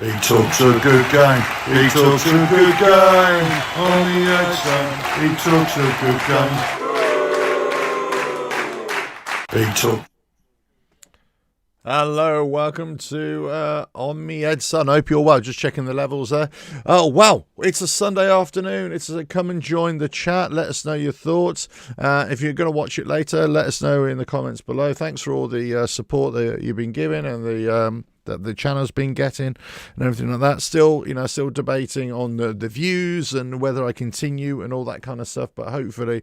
He talks a good game. He talks a good game on the outside. He talks a good game. He talks. Hello, welcome to On Me Ed Son. Hope you're well. Just checking the levels there. Oh, well, it's a Sunday afternoon. It's a come and join the chat. Let us know your thoughts. If you're going to watch it later, let us know in the comments below. Thanks for all the support that you've been giving and that the channel's been getting and everything like that. Still debating on the views and whether I continue and all that kind of stuff. But hopefully,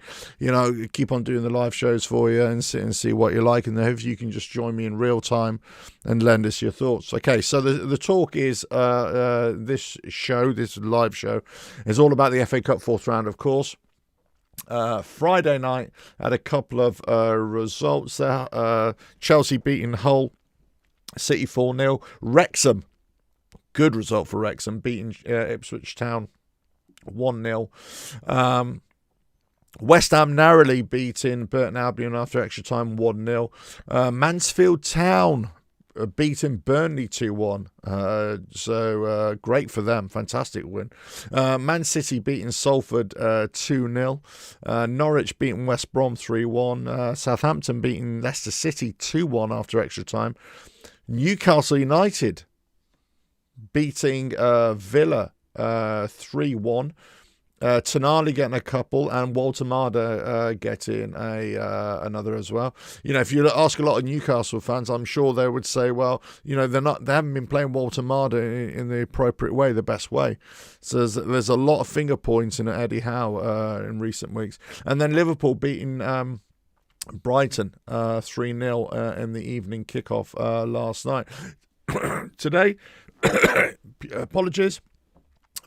keep on doing the live shows for you and sit and see what you like. And hopefully you can just join me in real time and lend us your thoughts. Okay, so the talk is this live show is all about the FA Cup fourth round, of course. Friday night had a couple of results there. Chelsea beating Hull City 4-0. Wrexham, good result for Wrexham, beating Ipswich Town 1-0. West Ham narrowly beating Burton Albion after extra time 1-0. Mansfield Town beating Burnley 2-1. So great for them. Fantastic win. Man City beating Salford 2-0. Norwich beating West Brom 3-1. Southampton beating Leicester City 2-1 after extra time. Newcastle United beating Villa 3-1. Tonali getting a couple and Walter Marda getting another as well. If you ask a lot of Newcastle fans, I'm sure they would say, well, they haven't been playing Walter Marda in the appropriate way, the best way. So there's a lot of finger pointing at Eddie Howe in recent weeks. And then Liverpool beating Brighton 3-0 in the evening kickoff last night. Today, apologies,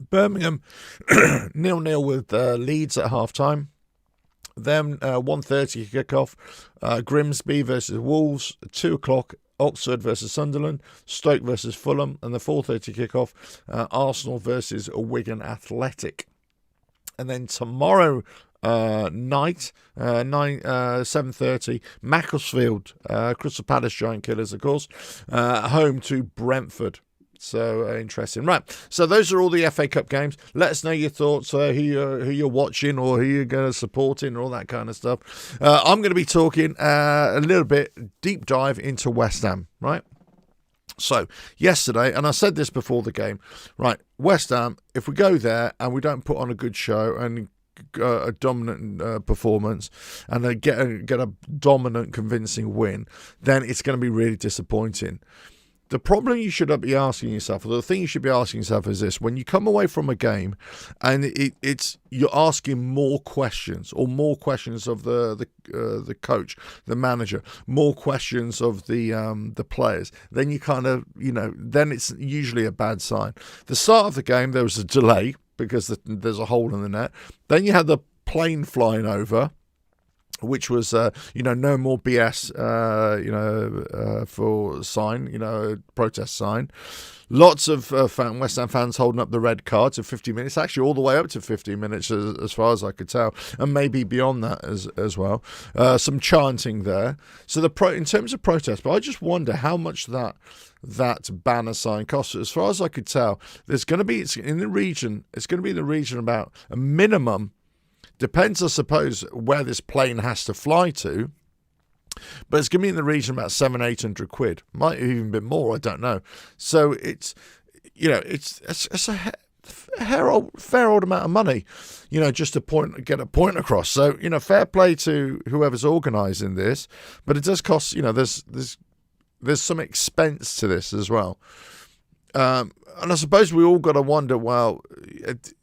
Birmingham 0-0 with Leeds at half-time. Then 1:30 kickoff, Grimsby versus Wolves. 2 o'clock, Oxford versus Sunderland. Stoke versus Fulham. And the 4:30 kickoff, Arsenal versus Wigan Athletic. And then tomorrow night, 7:30, Macclesfield, Crystal Palace Giant Killers, of course, home to Brentford. So interesting, right? So those are all the FA Cup games. Let us know your thoughts, who you're watching or who you're going to support in, all that kind of stuff. I'm going to be talking a little bit deep dive into West Ham, right? So yesterday, and I said this before the game, right? West Ham, if we go there and we don't put on a good show and a dominant performance and get a dominant, convincing win, then it's going to be really disappointing. The problem you should be asking yourself, or the thing you should be asking yourself, is this: when you come away from a game, and you're asking more questions of the coach, the manager, more questions of the players, then you kind of then it's usually a bad sign. The start of the game, there was a delay because there's a hole in the net. Then you had the plane flying over, which was, no more BS, for sign, protest sign. Lots of West Ham fans holding up the red cards of 50 minutes, actually all the way up to 50 minutes as far as I could tell, and maybe beyond that as well. Some chanting there. So in terms of protest, but I just wonder how much that banner sign costs. As far as I could tell, it's going to be in the region about a minimum. Depends, I suppose, where this plane has to fly to, but it's going to be in the region about £700-800. Might have even been more, I don't know. So it's a fair old amount of money, just to get a point across. So fair play to whoever's organising this, but it does cost. There's some expense to this as well. And I suppose we all got to wonder, well,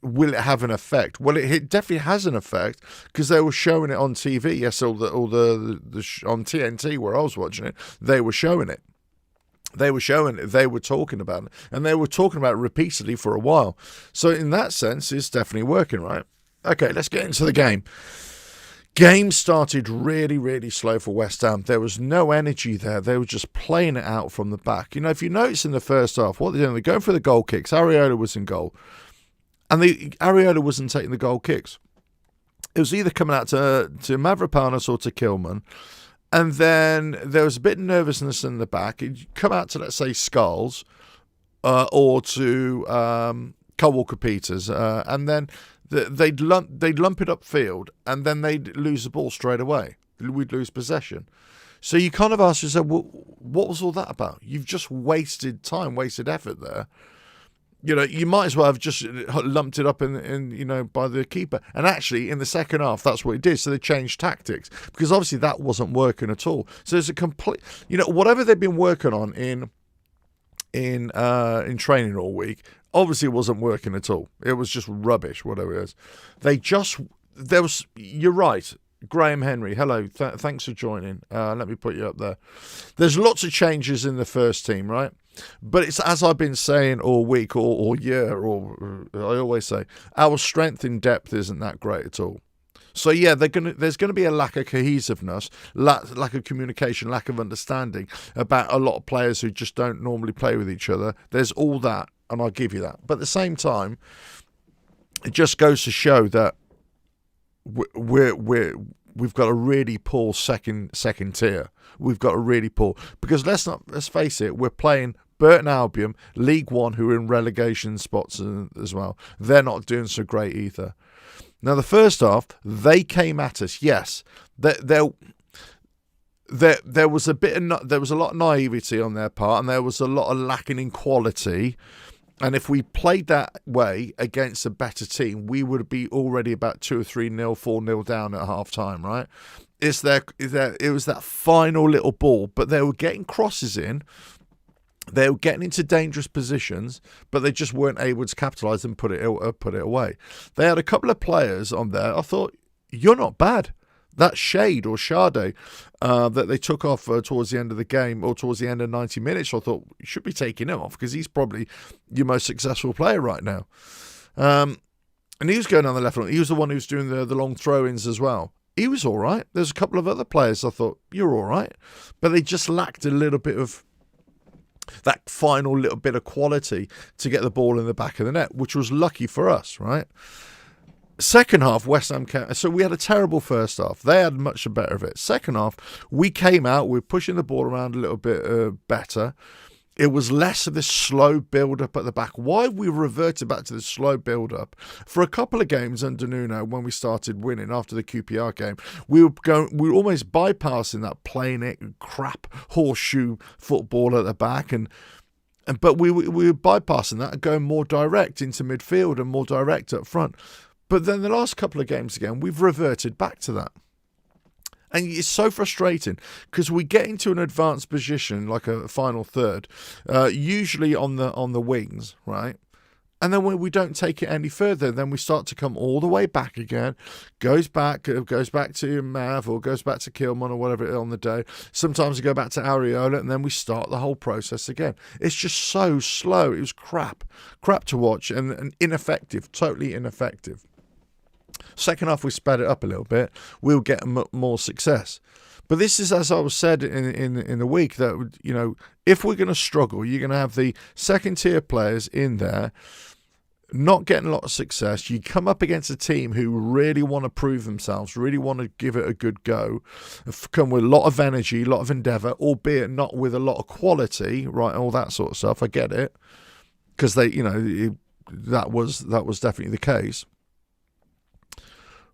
will it have an effect? Well, it definitely has an effect because they were showing it on TV. Yes, on TNT where I was watching it, they were showing it. They were talking about it, and they were talking about it repeatedly for a while. So in that sense, it's definitely working, right? Okay, let's get into the game. Game started really, really slow for West Ham. There was no energy there. They were just playing it out from the back. If you notice in the first half, what they're doing, they're going for the goal kicks. Areola was in goal. And Areola wasn't taking the goal kicks. It was either coming out to Mavropanos or to Kilman. And then there was a bit of nervousness in the back. It'd come out to, let's say, Skulls. or to Kyle Walker-Peters, and then they'd lump it upfield, and then they'd lose the ball straight away. We'd lose possession. So you kind of ask yourself, well, what was all that about? You've just wasted time, wasted effort there. You might as well have just lumped it up in by the keeper. And actually, in the second half, that's what it did. So they changed tactics because obviously that wasn't working at all. So there's a complete, whatever they've been working on in training all week, obviously it wasn't working at all. It was just rubbish, whatever it is. You're right. Graham Henry, hello. Thanks for joining. Let me put you up there. There's lots of changes in the first team, right? But it's as I've been saying all week or all year, or I always say, our strength in depth isn't that great at all. So yeah, there's going to be a lack of cohesiveness, lack of communication, lack of understanding about a lot of players who just don't normally play with each other. There's all that, and I'll give you that. But at the same time, it just goes to show that we've got a really poor second tier. We've got a really poor, because let's face it, we're playing Burton Albion, League One, who are in relegation spots as well. They're not doing so great either. Now the first half, they came at us. Yes, there was a lot of naivety on their part, and there was a lot of lacking in quality. And if we played that way against a better team, we would be already about 2 or 3-0, 4-0 down at half time, right? It was that final little ball, but they were getting crosses in. They were getting into dangerous positions, but they just weren't able to capitalise and put it away. They had a couple of players on there. I thought, you're not bad. That Shade that they took off towards the end of the game, or towards the end of 90 minutes, I thought you should be taking him off because he's probably your most successful player right now. And he was going on the left line. He was the one who was doing the long throw-ins as well. He was all right. There's a couple of other players I thought, you're all right. But they just lacked a little bit of that final little bit of quality to get the ball in the back of the net, which was lucky for us, right? Second half, West Ham came. So we had a terrible first half. They had much better of it. Second half, we came out. We were pushing the ball around a little bit better. It was less of this slow build-up at the back. Why we reverted back to the slow build-up? For a couple of games under Nuno, when we started winning after the QPR game, we were almost bypassing that, playing it crap horseshoe football at the back, but we were bypassing that and going more direct into midfield and more direct up front. But then the last couple of games again, we've reverted back to that. And it's so frustrating because we get into an advanced position, like a final third, usually on the wings, right? And then when we don't take it any further, then we start to come all the way back again. Goes back to Mav, or goes back to Kilman, or whatever it is on the day. Sometimes we go back to Areola, and then we start the whole process again. It's just so slow. It was crap to watch, and ineffective, totally ineffective. Second half, we sped it up a little bit. We'll get more success. But this is, as I was said in the week, that if we're going to struggle, you're going to have the second tier players in there not getting a lot of success. You come up against a team who really want to prove themselves, really want to give it a good go, come with a lot of energy, a lot of endeavour, albeit not with a lot of quality, right? All that sort of stuff. I get it, because that was definitely the case.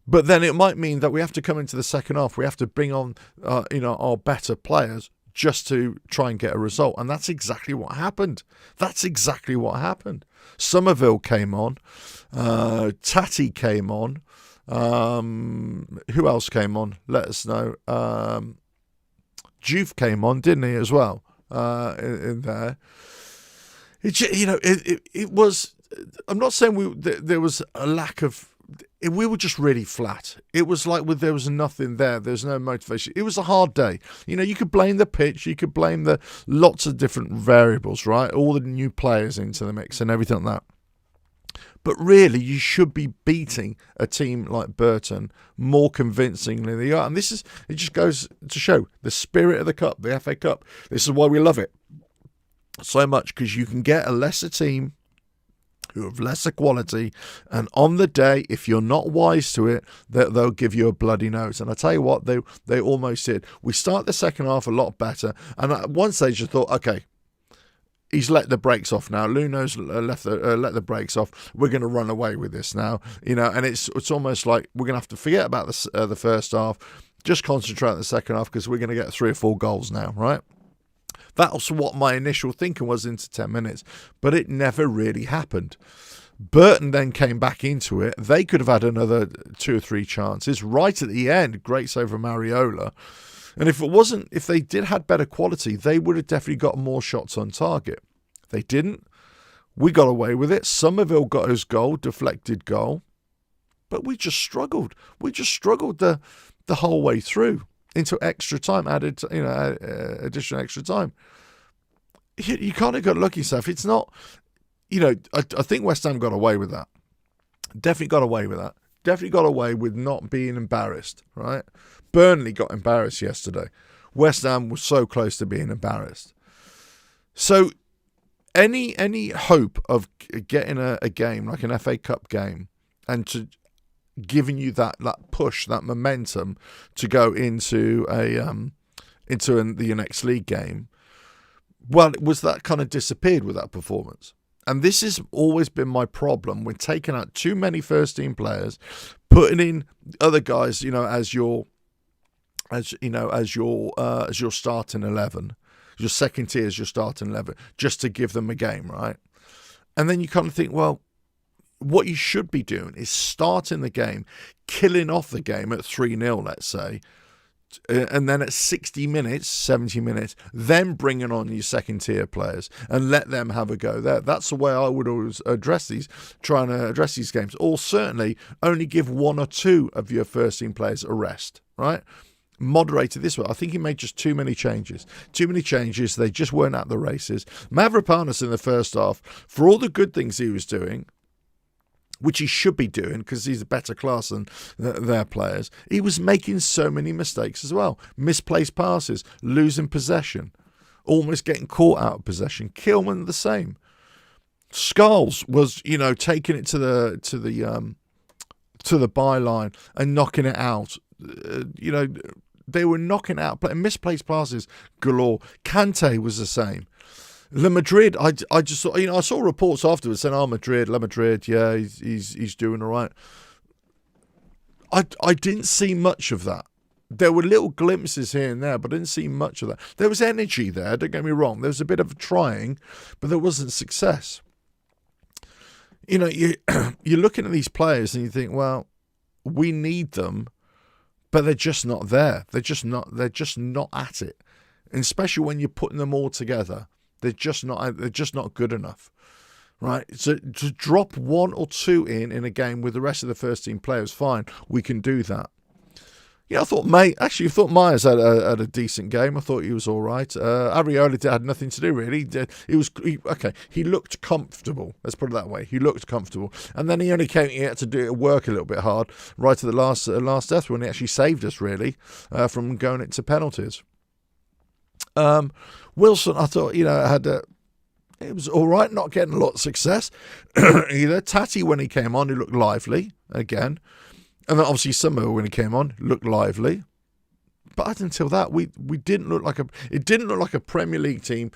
But then it might mean that we have to come into the second half. We have to bring on, our better players just to try and get a result. And that's exactly what happened. Somerville came on. Tati came on. Who else came on? Let us know. Juve came on, didn't he, as well, in there. It was... I'm not saying there was a lack of... We were just really flat. It was like there was nothing there. There's no motivation. It was a hard day. You could blame the pitch. You could blame the lots of different variables, right? All the new players into the mix and everything like that. But really, you should be beating a team like Burton more convincingly than you are. And it just goes to show the spirit of the Cup, the FA Cup. This is why we love it so much, because you can get a lesser team who have lesser quality, and on the day, if you're not wise to it, they'll give you a bloody nose. And I tell you what, they almost did. We start the second half a lot better, and at one stage I thought, okay, he's let the brakes off now. Luno's let the brakes off. We're going to run away with this now, and it's almost like we're going to have to forget about the first half, just concentrate on the second half because we're going to get 3 or 4 goals now, right? That's what my initial thinking was into 10 minutes, but it never really happened. Burton then came back into it. They could have had another 2 or 3 chances right at the end. Great save from Mariola. And if they did had better quality, they would have definitely got more shots on target. They didn't. We got away with it. Somerville got his goal, deflected goal, but we just struggled. We just struggled the whole way through into extra time. Added, additional extra time. You kind of got to look yourself. It's not. I think West Ham got away with that. Definitely got away with that. Definitely got away with not being embarrassed, right? Burnley got embarrassed yesterday. West Ham was so close to being embarrassed. So any hope of getting a game, like an FA Cup game, and to giving you that push, that momentum to go into the next league game, well, it was that kind of disappeared with that performance. And this has always been my problem with taking out too many first team players, putting in other guys, as your starting 11, your second tier as your starting 11, just to give them a game, right? And then you kind of think, well, what you should be doing is starting the game, killing off the game at 3-0, let's say, and then at 60 minutes, 70 minutes, then bringing on your second tier players and let them have a go there. That's the way I would always trying to address these games. Or certainly only give 1 or 2 of your first team players a rest, right? Moderate it this way. I think he made just too many changes. They just weren't at the races. Mavropanos in the first half, for all the good things he was doing, which he should be doing because he's a better class than their players, he was making so many mistakes as well. Misplaced passes, losing possession, almost getting caught out of possession. Kilman the same. Scholes was, taking it to the byline and knocking it out. They were knocking out, misplaced passes galore. Kante was the same. Le Madrid, I just saw, I saw reports afterwards saying, Le Madrid, yeah, he's doing all right. I didn't see much of that. There were little glimpses here and there, but I didn't see much of that. There was energy there, don't get me wrong. There was a bit of trying, but there wasn't success. You're looking at these players and you think, well, we need them, but they're just not there. They're just not at it. And especially when you're putting them all together. They're just not good enough, right? So to drop 1 or 2 in a game with the rest of the first team players, fine, we can do that. I thought Myers had a decent game. I thought he was all right. Ariola had nothing to do really. He looked comfortable. Let's put it that way. He looked comfortable, and then he had to work a little bit hard right to the last death when he actually saved us really from going into penalties. Wilson, I thought, it was all right, not getting a lot of success either. Tati, when he came on, he looked lively again. And then obviously Somerville, when he came on, looked lively. But until that, we didn't look like a Premier League team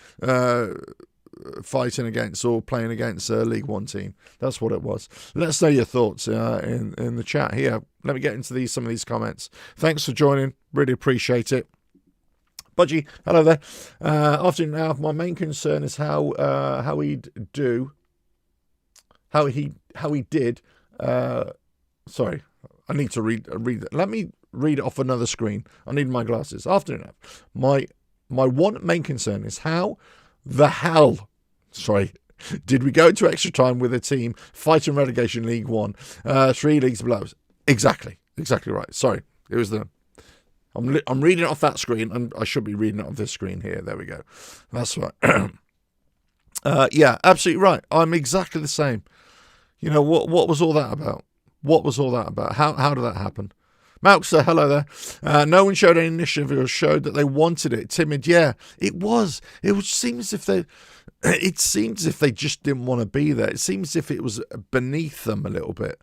fighting against or playing against a League One team. That's what it was. Let us know your thoughts in the chat here. Let me get into some of these comments. Thanks for joining. Really appreciate it. Budgie, hello there. Afternoon now. My main concern is how he did. Sorry, I need to read that. Let me read it off another screen. I need my glasses. Afternoon now. My one main concern is how the hell, did we go into extra time with a team fighting relegation League One, 3 leagues below? Exactly right. Sorry, it was the. I'm reading it off that screen, and I should be reading it off this screen here. There we go. That's right. Yeah, absolutely right. I'm exactly the same. What was all that about? What was all that about? How did that happen? Malk, hello there. No one showed any initiative or showed that they wanted it. Timid, yeah, it was. It seems as if they just didn't want to be there. It seems as if it was beneath them a little bit.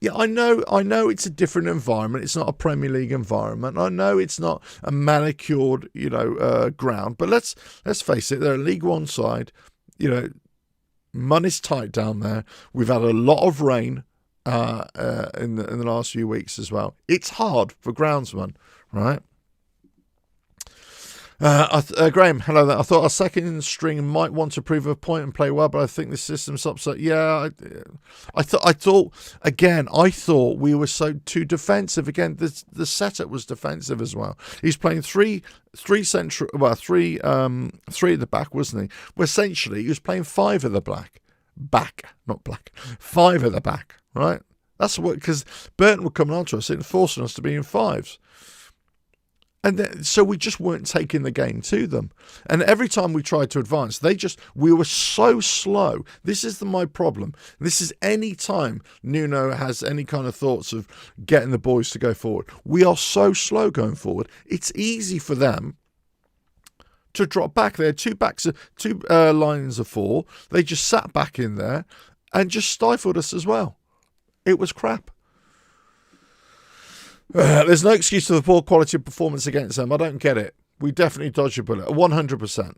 Yeah, I know it's a different environment. It's not a Premier League environment. I know it's not a manicured, ground. But let's face it, they're a League One side. money's tight down there. We've had a lot of rain in the last few weeks as well. It's hard for groundsmen, right? Graham, hello there. I thought our second string might want to prove a point and play well, but I think the system's upset. Yeah, I thought we were so too defensive. Again, the setup was defensive as well. He's playing three at the back, wasn't he? Well, essentially, he was playing five at the five at the back, right? That's what, because Burton were coming on to us and forcing us to be in fives. And so we just weren't taking the game to them. And every time we tried to advance, we were so slow. This is my problem. This is any time Nuno has any kind of thoughts of getting the boys to go forward. We are so slow going forward. It's easy for them to drop back. They had two lines of four. They just sat back in there and just stifled us as well. It was crap. There's no excuse for the poor quality of performance against them. I don't get it. We definitely dodged a bullet. 100%.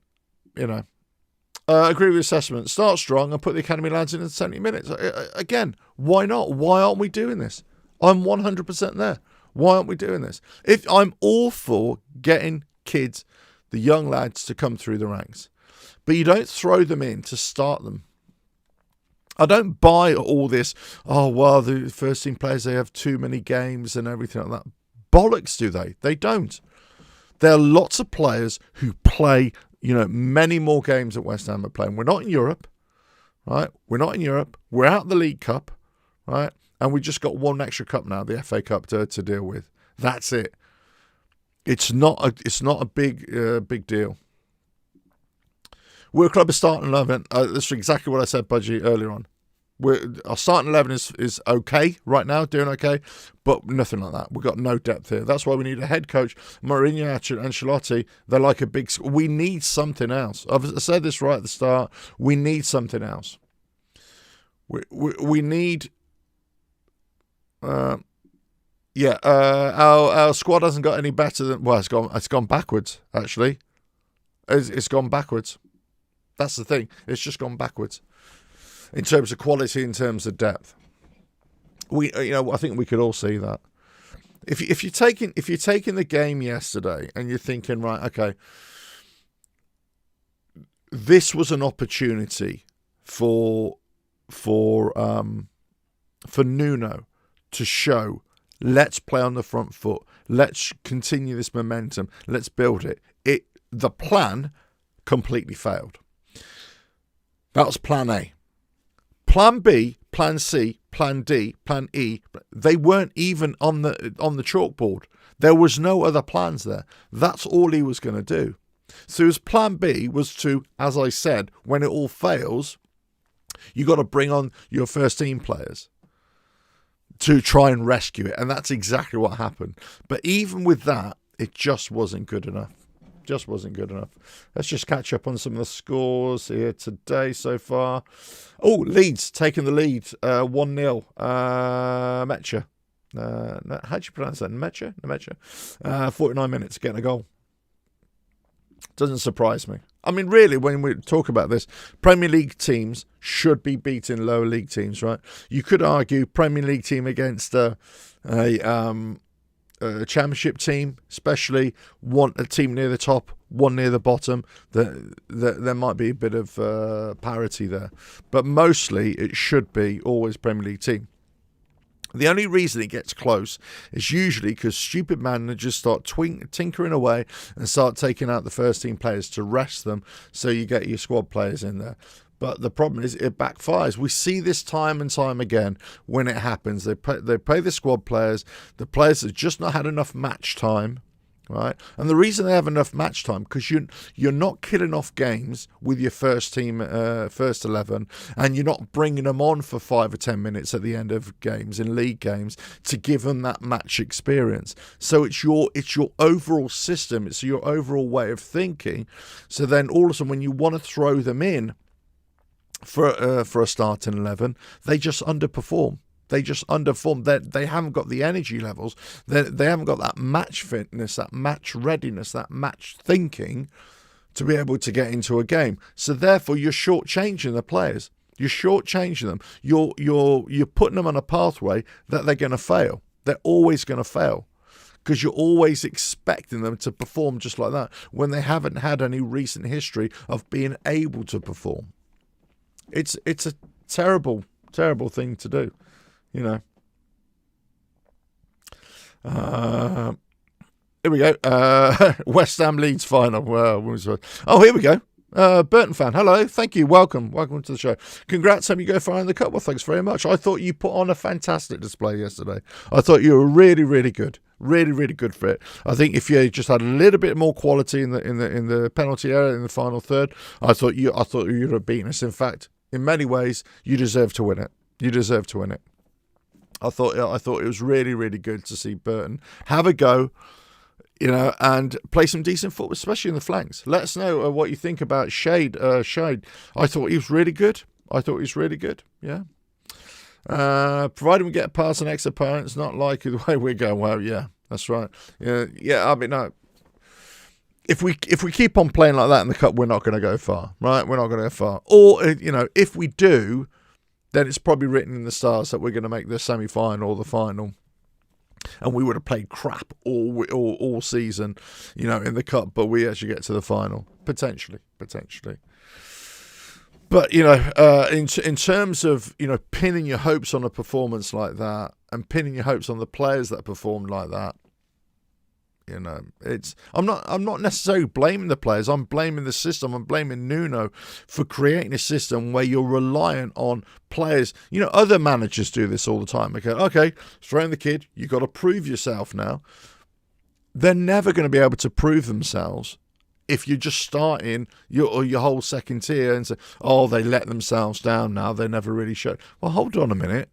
Agree with the assessment. Start strong and put the academy lads in 70 minutes. Again, why not? Why aren't we doing this? I'm 100% there. Why aren't we doing this? If I'm all for getting kids, the young lads, to come through the ranks, but you don't throw them in to start them. I don't buy all this, the first team players, they have too many games and everything like that. Bollocks, do they? They don't. There are lots of players who play, many more games that West Ham are playing. We're not in Europe, right? We're not in Europe. We're out the League Cup, right? And we just got one extra cup now, the FA Cup, to deal with. That's it. It's not a big deal. We're a club of starting 11. That's exactly what I said, Budgie, earlier on. Our starting 11 is okay right now, doing okay, but nothing like that. We've got no depth here. That's why we need a head coach. Mourinho and Ancelotti, they're like a big... We need something else. I've said this right at the start. We need something else. We need... our squad hasn't got any better than... Well, it's gone backwards, actually. It's gone backwards. That's the thing. It's just gone backwards in terms of quality, in terms of depth. I think we could all see that. If you're taking the game yesterday and you're thinking, right, okay, this was an opportunity for Nuno to show, let's play on the front foot, let's continue this momentum, let's build it. The plan completely failed. That was plan A. Plan B, plan C, plan D, plan E, they weren't even on the chalkboard. There was no other plans there. That's all he was going to do. So his plan B was to, as I said, when it all fails, you got to bring on your first team players to try and rescue it. And that's exactly what happened. But even with that, it just wasn't good enough. Let's just catch up on some of the scores here today so far. Leeds taking the lead, 1-0. Mecha. How do you pronounce that? Mecha? 49 minutes, getting a goal. Doesn't surprise me. I mean, really, when we talk about this, Premier League teams should be beating lower league teams, right? You could argue Premier League team against a Championship team, especially a team near the top, one near the bottom, there might be a bit of parity there. But mostly it should be always Premier League team. The only reason it gets close is usually because stupid managers start tinkering away and start taking out the first team players to rest them, so you get your squad players in there. But the problem is it backfires. We see this time and time again when it happens. They play the squad players. The players have just not had enough match time, right? And the reason they have enough match time, because you're not killing off games with your first team, first 11, and you're not bringing them on for 5 or 10 minutes at the end of games, in league games, to give them that match experience. So it's your overall system. It's your overall way of thinking. So then all of a sudden when you want to throw them in for a starting 11, they just underperform. They haven't got the energy levels. They haven't got that match fitness, that match readiness, that match thinking to be able to get into a game. So therefore, you're shortchanging the players. You're shortchanging them. You're putting them on a pathway that they're going to fail. They're always going to fail because you're always expecting them to perform just like that when they haven't had any recent history of being able to perform. It's a terrible, terrible thing to do, you know. Here we go. West Ham Leeds final. Oh, here we go. Burton fan, hello, thank you, welcome to the show. Congrats, hope you go far in the cup. Well, thanks very much. I thought you put on a fantastic display yesterday. I thought you were really, really good, really good for it. I think if you just had a little bit more quality in the penalty area in the final third, I thought you'd have beaten us. In fact, in many ways, you deserve to win it. I thought it was really, really good to see Burton have a go, you know, and play some decent football, especially in the flanks. Let us know what you think about Shade. I thought he was really good. Yeah. Provided we get a pass on ex-opponents, not like the way we're going. Well, yeah, that's right. Yeah. I mean, no. If we keep on playing like that in the cup, we're not going to go far, right? We're not going to go far. Or, you know, if we do, then it's probably written in the stars that we're going to make the semi-final or the final. And we would have played crap all season, you know, in the cup, but we actually get to the final. Potentially. But, you know, in terms of, you know, pinning your hopes on a performance like that and pinning your hopes on the players that performed like that, you know, I'm not necessarily blaming the players. I'm blaming the system. I'm blaming Nuno for creating a system where you're reliant on players. You know, other managers do this all the time. Okay, throw in the kid. You've got to prove yourself now. They're never going to be able to prove themselves if you're just starting your whole second tier and say, oh, they let themselves down now. They never really showed. Well, hold on a minute.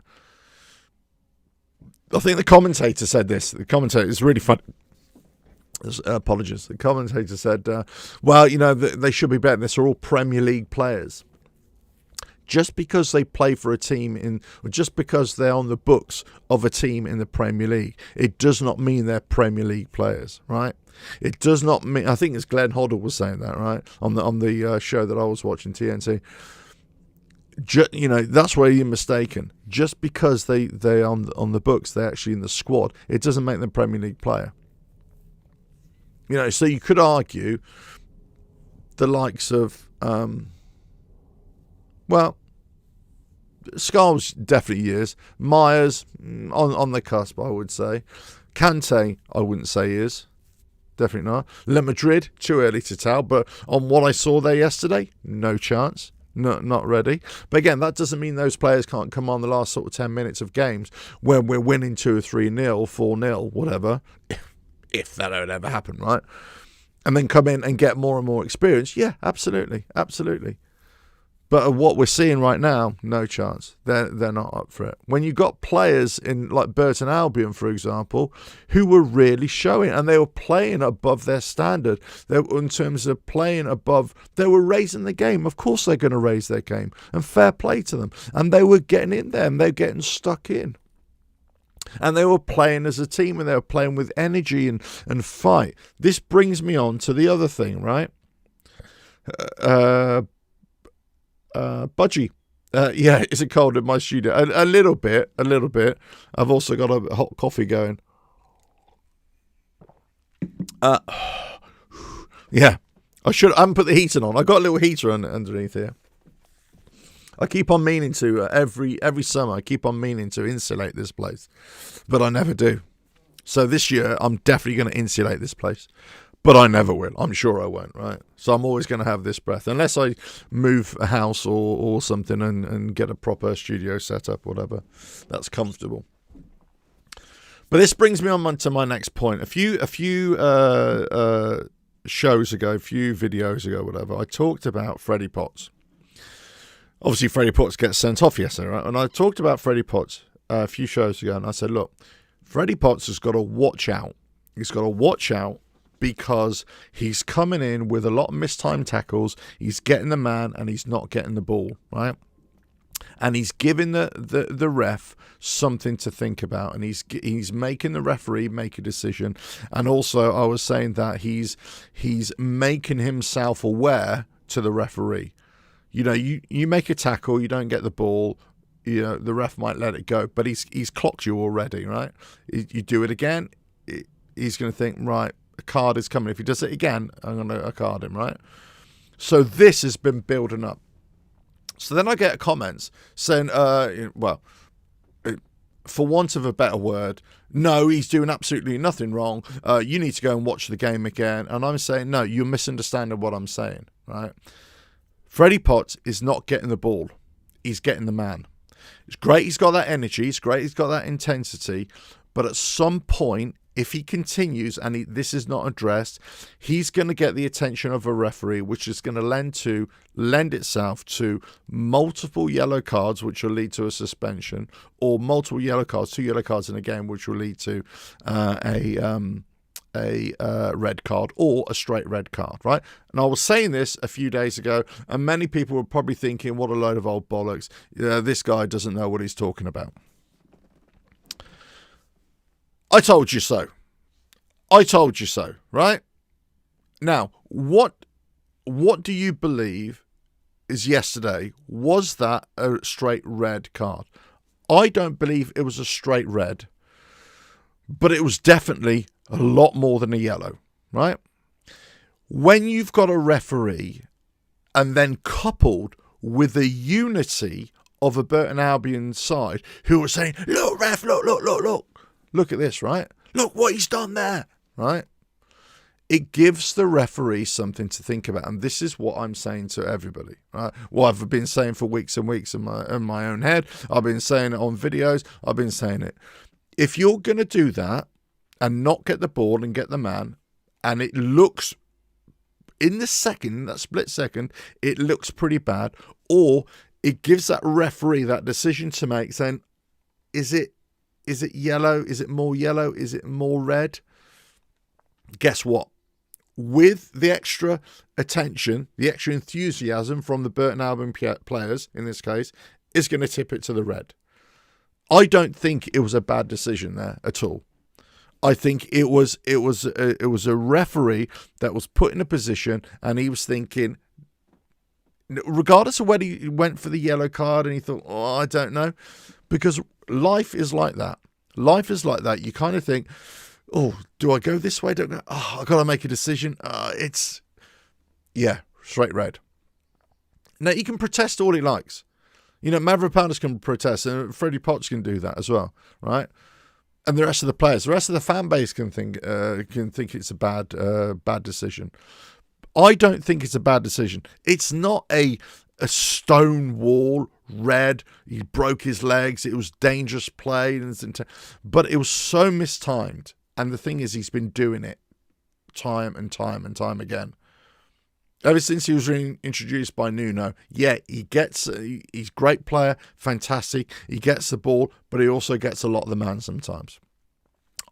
I think the commentator said this. The commentator is really funny. Apologies. The commentator said, well, you know, they should be better. These are all Premier League players. Just because they play for a team or just because they're on the books of a team in the Premier League, it does not mean they're Premier League players, right? It does not mean, I think it's Glenn Hoddle was saying that, right? On the show that I was watching, TNT. You know, that's where you're mistaken. Just because they're on the books, they're actually in the squad, it doesn't make them Premier League player. You know, so you could argue the likes of, well, Scholes definitely is. Myers, on the cusp, I would say. Kante, I wouldn't say is. Definitely not. Le Madrid, too early to tell, but on what I saw there yesterday, no chance. Not ready. But again, that doesn't mean those players can't come on the last sort of 10 minutes of games when we're winning 2 or 3-0, 4-0, whatever. If that would ever happen, right? And then come in and get more and more experience. Yeah, absolutely. But what we're seeing right now, no chance. They're not up for it. When you got players in like Burton Albion, for example, who were really showing, and they were playing above their standard. In terms of playing above, they were raising the game. Of course they're going to raise their game. And fair play to them. And they were getting in there and they're getting stuck in. And they were playing as a team and they were playing with energy and fight. This brings me on to the other thing, right? Budgie. Yeah, is it cold in my studio? A little bit. I've also got a hot coffee going. Yeah, I haven't put the heating on. I got a little heater underneath here. I keep on meaning to, every summer, I keep on meaning to insulate this place, but I never do. So this year, I'm definitely going to insulate this place, but I never will. I'm sure I won't, right? So I'm always going to have this breath, unless I move a house or something and get a proper studio set up, whatever. That's comfortable. But this brings me on to my next point. A few shows ago, a few videos ago, whatever, I talked about Freddie Potts. Obviously, Freddie Potts gets sent off yesterday, right? And I talked about Freddie Potts a few shows ago, and I said, look, Freddie Potts has got to watch out. He's got to watch out because he's coming in with a lot of mistimed tackles. He's getting the man, and he's not getting the ball, right? and he's giving the ref something to think about, and he's making the referee make a decision. And also, I was saying that he's making himself aware to the referee. You make a tackle, you don't get the ball, the ref might let it go, but he's clocked you already, right? You do it again, he's going to think, right, a card is coming. If he does it again, I'm going to card him, right? So this has been building up. So then I get comments saying, well, for want of a better word, no, he's doing absolutely nothing wrong. You need to go and watch the game again. And I'm saying, no, you're misunderstanding what I'm saying, right? Freddie Potts is not getting the ball. He's getting the man. It's great he's got that energy. It's great he's got that intensity. But at some point, if he continues and this is not addressed, he's going to get the attention of a referee, which is going to lend itself to multiple yellow cards, which will lead to a suspension, or multiple yellow cards, 2 yellow cards in a game, which will lead to a red card or a straight red card, right? And I was saying this a few days ago, and many people were probably thinking, what a load of old bollocks. This guy doesn't know what he's talking about. I told you so. I told you so, right? Now, what do you believe is yesterday? Was that a straight red card? I don't believe it was a straight red, but it was definitely a lot more than a yellow, right? When you've got a referee and then coupled with the unity of a Burton Albion side who are saying, look, ref, look. Look at this, right? Look what he's done there, right? It gives the referee something to think about. And this is what I'm saying to everybody, right? What I've been saying for weeks and weeks in my own head. I've been saying it on videos. I've been saying it. If you're going to do that and not get the ball and get the man, and it looks, in the second, that split second, it looks pretty bad, or it gives that referee that decision to make saying, is it yellow? Is it more yellow? Is it more red? Guess what? With the extra attention, the extra enthusiasm from the Burton Albion players, in this case, is going to tip it to the red. I don't think it was a bad decision there at all. I think it was a referee that was put in a position, and he was thinking, regardless of whether he went for the yellow card and he thought, oh, I don't know, because life is like that. Life is like that. You kind of think, oh, do I go this way? Don't go. Oh, I've got to make a decision. Straight red. Now, he can protest all he likes. Mavropanos can protest, and Freddie Potts can do that as well, right? And the rest of the players, the rest of the fan base can think it's a bad decision. I don't think it's a bad decision. It's not a stone wall red. He broke his legs. It was dangerous play, but it was so mistimed. And the thing is, he's been doing it time and time and time again. Ever since he was introduced by Nuno, he's a great player, fantastic. He gets the ball, but he also gets a lot of the man sometimes.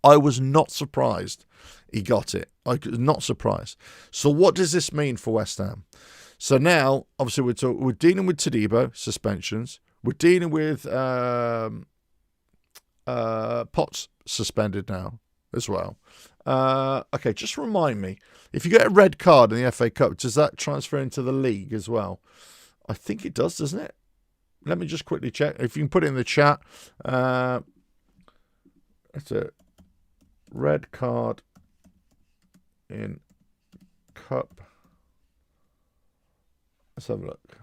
I was not surprised he got it. I was not surprised. So what does this mean for West Ham? So now, obviously, we're dealing with Todibo, suspensions. We're dealing with Potts, suspended now as well. Okay, just remind me, if you get a red card in the FA Cup, does that transfer into the league as well? I think it does, doesn't it? Let me just quickly check. If you can put it in the chat. That's a red card in Cup. Let's have a look.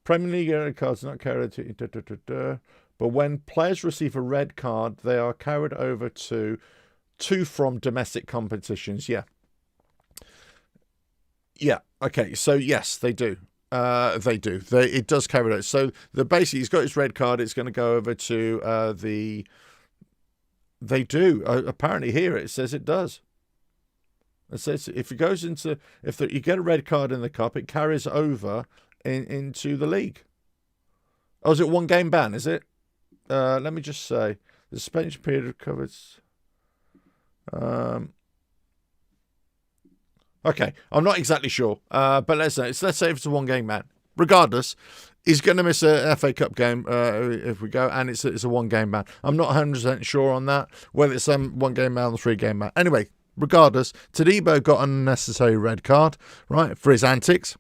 Premier League red cards are not carried to... But when players receive a red card, they are carried over to from domestic competitions. Yeah. Okay. So yes, they do. They do. It does carry it. So basically, he's got his red card. It's going to go over to the. They do. Apparently, here it says it does. It says if it goes into you get a red card in the cup, it carries over into the league. Oh, is it 1 game ban? Is it? Let me just say the suspension period covers. Okay, I'm not exactly sure, but let's say if it's a 1 game ban. Regardless, He's going to miss a FA Cup game if we go, and it's a one-game ban. I'm not 100% sure on that, whether it's one-game ban or three-game ban. Anyway, regardless, Todibo got an unnecessary red card, right, for his antics.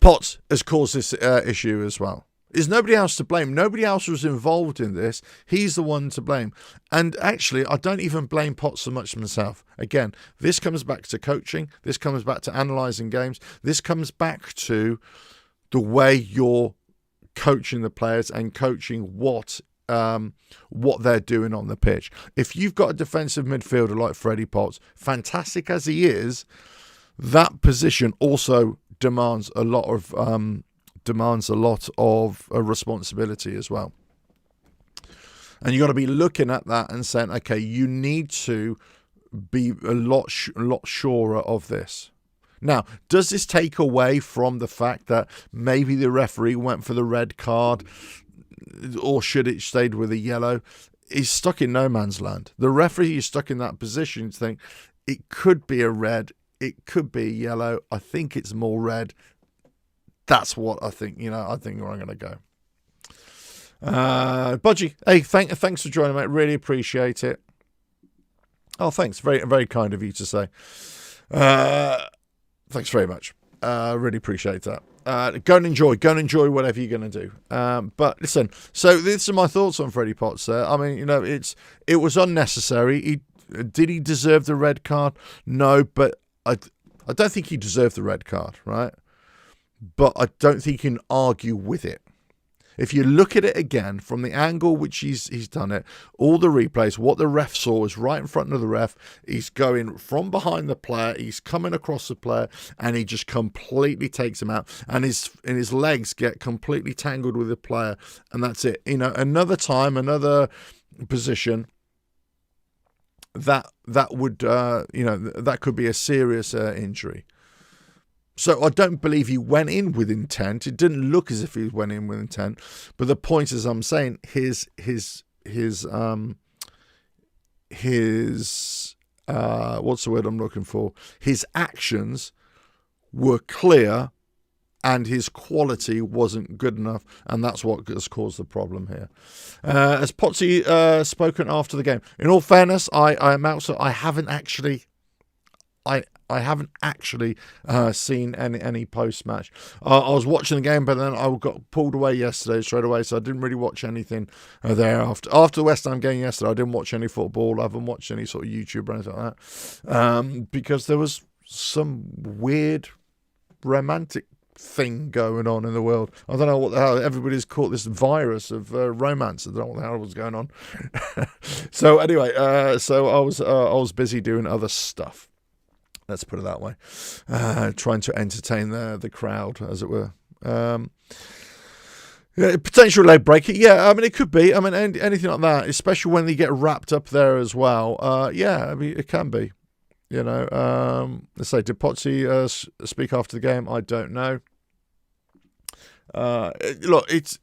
Potts has caused this issue as well. There's nobody else to blame. Nobody else was involved in this. He's the one to blame. And actually, I don't even blame Potts so much myself. Again, this comes back to coaching. This comes back to analysing games. This comes back to the way you're coaching the players and coaching what they're doing on the pitch. If you've got a defensive midfielder like Freddie Potts, fantastic as he is, that position also demands a lot of responsibility as well. And you've got to be looking at that and saying, okay, you need to be a lot surer of this. Now, does this take away from the fact that maybe the referee went for the red card, or should it stayed with a yellow? He's stuck in no man's land. The referee is stuck in that position to think it could be a red, it could be a yellow. I think it's more red. That's what I think. I think where I'm going to go. Budgie, hey, thanks for joining, mate. Really appreciate it. Oh, thanks. Very, very kind of you to say. Thanks very much. Really appreciate that. Go and enjoy whatever you're going to do. But listen, so these are my thoughts on Freddie Potts there. I mean, it was unnecessary. Did he deserve the red card? No, but I don't think he deserved the red card, right? But I don't think you can argue with it. If you look at it again from the angle which he's done it, all the replays, what the ref saw is right in front of the ref. He's going from behind the player, he's coming across the player, and he just completely takes him out. And his legs get completely tangled with the player, and that's it. Another time, another position, that would that could be a serious injury. So I don't believe he went in with intent. It didn't look as if he went in with intent. But the point is, I'm saying his what's the word I'm looking for? His actions were clear, and his quality wasn't good enough, and that's what has caused the problem here. As Potsy spoken after the game, in all fairness, I haven't actually seen any post-match. I was watching the game, but then I got pulled away yesterday straight away, so I didn't really watch anything thereafter. After the West Ham game yesterday, I didn't watch any football. I haven't watched any sort of YouTube or anything like that, because there was some weird romantic thing going on in the world. I don't know what the hell. Everybody's caught this virus of romance. I don't know what the hell was going on. So anyway, so I was busy doing other stuff. Let's put it that way. Trying to entertain the crowd, as it were. Potential leg breaker. Yeah, I mean, it could be. I mean, anything like that, especially when they get wrapped up there as well. Yeah, I mean, it can be. Let's say, did Potsy speak after the game? I don't know. Look, it's,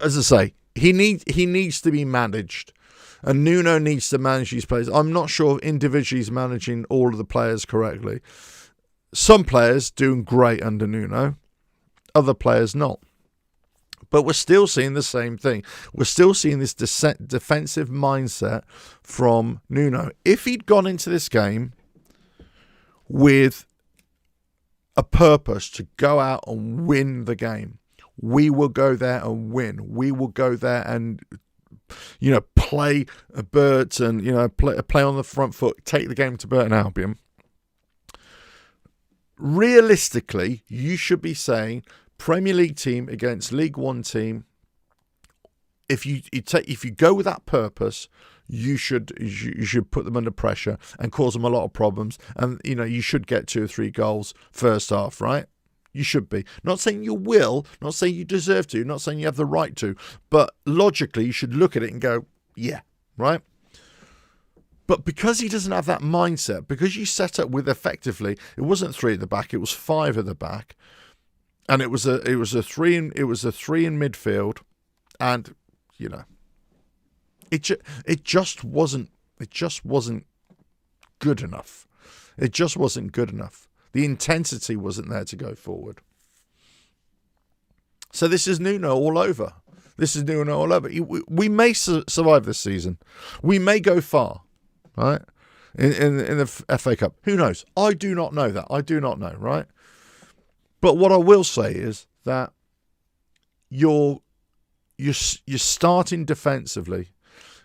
as I say, he needs to be managed. And Nuno needs to manage these players. I'm not sure if individually he's managing all of the players correctly. Some players doing great under Nuno, other players not. But we're still seeing the same thing. We're still seeing this defensive mindset from Nuno. If he'd gone into this game with a purpose to go out and win the game, we will go there and win. We will go there and play Burton, play on the front foot, take the game to Burton Albion. Realistically, you should be saying Premier League team against League One team. If you go with that purpose, you should put them under pressure and cause them a lot of problems. And you should get 2 or 3 goals first half, right? You should be. Not saying you will, not saying you deserve to, not saying you have the right to, but logically you should look at it and go, yeah, right? But because he doesn't have that mindset, because you set up with effectively, it wasn't 3 at the back, it was 5 at the back, and it was a 3 in midfield, and it just wasn't good enough. It just wasn't good enough. The intensity wasn't there to go forward. So this is Nuno all over. This is Nuno all over. We may survive this season. We may go far, right? In the FA Cup. Who knows? I do not know that. I do not know, right? But what I will say is that you're starting defensively.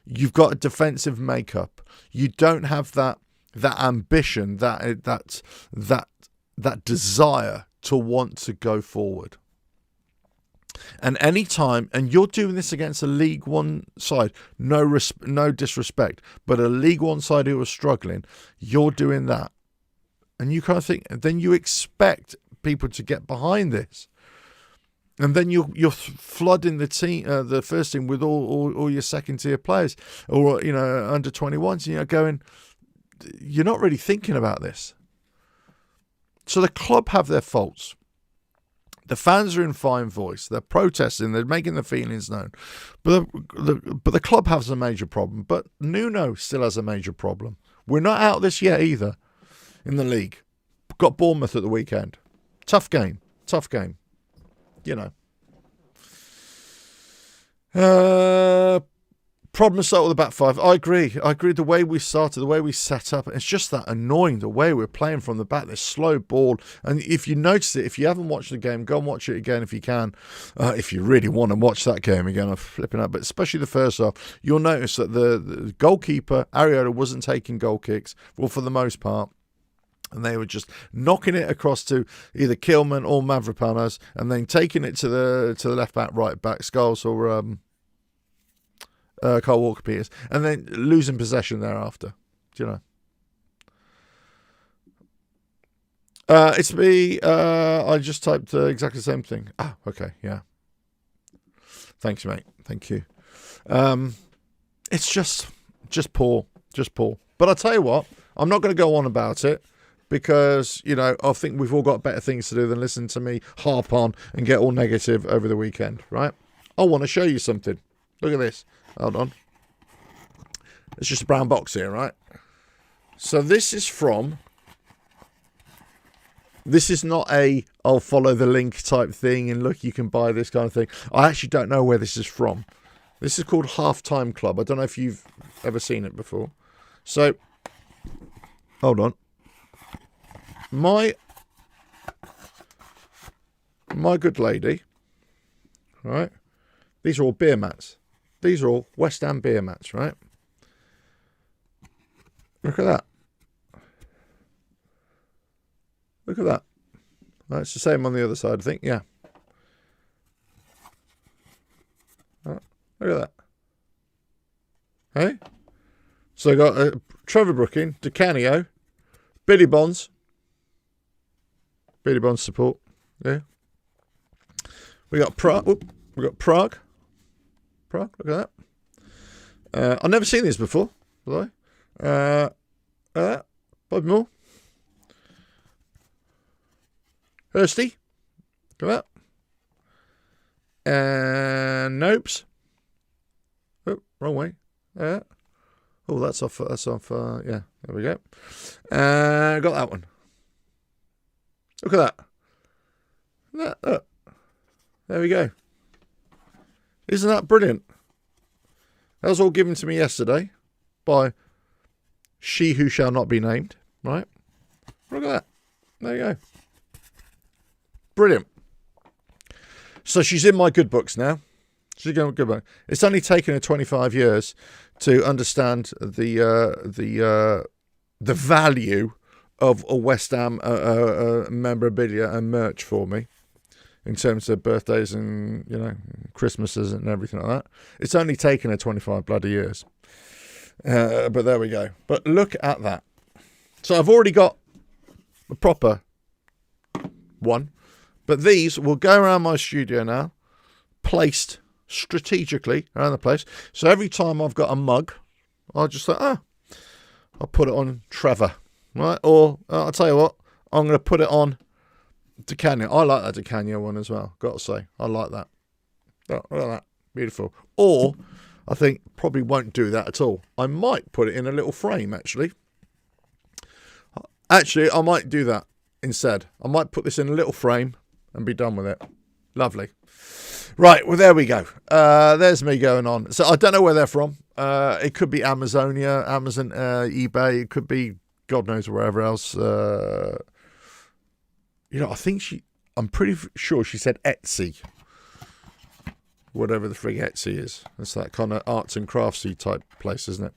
You've got a defensive makeup. You don't have that ambition, that desire to want to go forward. And any time, and you're doing this against a League One side, no disrespect, but a League One side who are struggling, you're doing that. And you kind of think, then you expect people to get behind this. And then you're flooding the team, the first team, with all your second tier players, or under 21s. And you're going, you're not really thinking about this. So the club have their faults. The fans are in fine voice. They're protesting. They're making their feelings known. But the club has a major problem. But Nuno still has a major problem. We're not out this yet either in the league. Got Bournemouth at the weekend. Tough game. Problem start with the back five. I agree. The way we started, the way we set up, it's just that annoying, the way we're playing from the back, this slow ball. And if you notice it, if you haven't watched the game, go and watch it again if you can. If you really want to watch that game again, I'm flipping out. But especially the first half, you'll notice that the goalkeeper, Ariola, wasn't taking goal kicks, well, for the most part. And they were just knocking it across to either Kilman or Mavropanos, and then taking it to the left back, right back, Scholes or Carl Walker-Peters, and then losing possession thereafter. Do you know? It's me. I just typed exactly the same thing. Ah, okay, yeah. Thanks, mate. Thank you. It's just poor. But I'll tell you what, I'm not going to go on about it, because, I think we've all got better things to do than listen to me harp on and get all negative over the weekend, right? I want to show you something. Look at this. Hold on. It's just a brown box here, right? So this is not I'll follow the link type thing and look, you can buy this kind of thing. I actually don't know where this is from. This is called Halftime Club. I don't know if you've ever seen it before. So, hold on. My good lady, right? These are all beer mats. These are all West Ham beer mats, right? Look at that. Look at that. Right, it's the same on the other side, I think. Yeah. Right, look at that. Hey? So I got Trevor Brooking, Di Canio, Billy Bonds support. Yeah. We got Prague. Prague. Look at that. I've never seen these before, by the way. Bobby Moore. Hursty. Look at that. And Nopes. Oh, wrong way. Oh, that's off. Yeah, there we go. Got that one. Look at that. Look. There we go. Isn't that brilliant? That was all given to me yesterday by she who shall not be named, right? Look at that. There you go. Brilliant. So she's in my good books now. She's going good book. It's only taken her 25 years to understand the value of a West Ham memorabilia and merch for me, in terms of birthdays and, Christmases and everything like that. It's only taken her 25 bloody years. But there we go. But look at that. So I've already got a proper one. But these will go around my studio now, placed strategically around the place. So every time I've got a mug, I'll just think, I'll put it on Trevor. Right? Or, I'll tell you what, I'm going to put it on Di Canio. I like that Di Canio one as well, got to say. I like that. Look at that. Beautiful. Or, I think, probably won't do that at all. I might put it in a little frame, actually. Actually, I might do that instead. I might put this in a little frame and be done with it. Lovely. Right, well, there we go. There's me going on. So I don't know where they're from. It could be Amazonia, Amazon, eBay. It could be God knows wherever else. I think I'm pretty sure she said Etsy. Whatever the frig Etsy is. It's that kind of arts and craftsy type place, isn't it?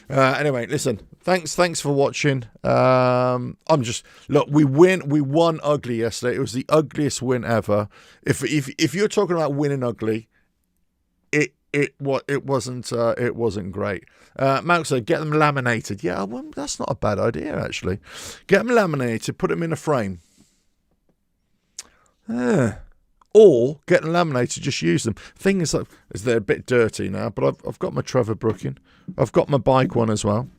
Anyway, listen, thanks for watching. Look, we won ugly yesterday. It was the ugliest win ever. If you're talking about winning ugly, it wasn't great. Malk said, get them laminated. Yeah, well, that's not a bad idea, actually. Get them laminated, put them in a frame. Or get them laminated, just use them. Thing is, they're a bit dirty now, but I've got my Trevor Brooking. I've got my bike one as well.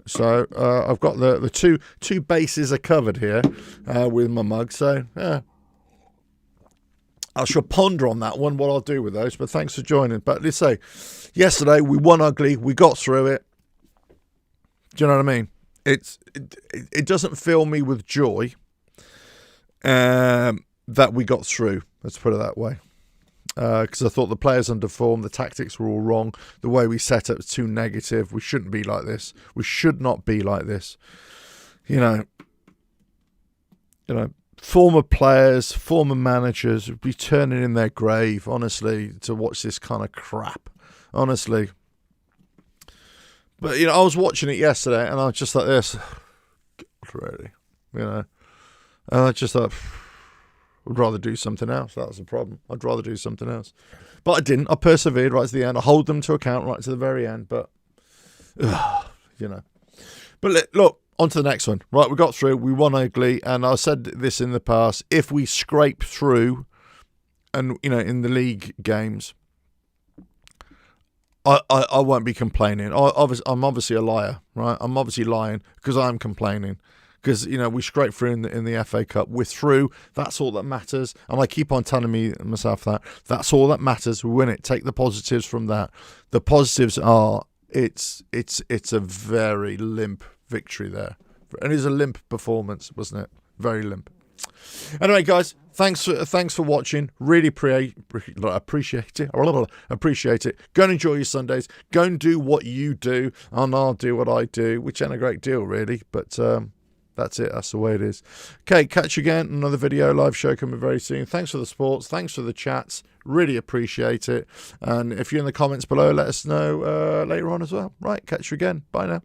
So I've got the two bases are covered here with my mug. So yeah, I shall ponder on that one, what I'll do with those. But thanks for joining. But let's say, yesterday we won ugly. We got through it. Do you know what I mean? It doesn't fill me with joy. That we got through, let's put it that way, because I thought the players underperformed, the tactics were all wrong, the way we set up was too negative. We shouldn't be like this. We should not be like this. Former players, former managers would be turning in their grave, honestly, to watch this kind of crap, honestly. But I was watching it yesterday, and I was just like this, really, and I just thought, I'd rather do something else. That was the problem. I'd rather do something else. But I didn't. I persevered right to the end. I hold them to account right to the very end. But, But look, on to the next one. Right, we got through. We won ugly. And I said this in the past. If we scrape through, and, in the league games, I won't be complaining. I'm obviously a liar, right? I'm obviously lying because I'm complaining. Because, we scraped through in the FA Cup. We're through. That's all that matters. And I keep on telling myself that. That's all that matters. We win it. Take the positives from that. The positives are it's a very limp victory there. And it was a limp performance, wasn't it? Very limp. Anyway, guys, thanks for watching. Really appreciate it. Appreciate it. Go and enjoy your Sundays. Go and do what you do. And I'll do what I do, which ain't a great deal, really. But... that's it. That's the way it is. Okay, catch you again. Another video, live show coming very soon. Thanks for the sports. Thanks for the chats. Really appreciate it. And if you're in the comments below, let us know later on as well. Right, catch you again. Bye now.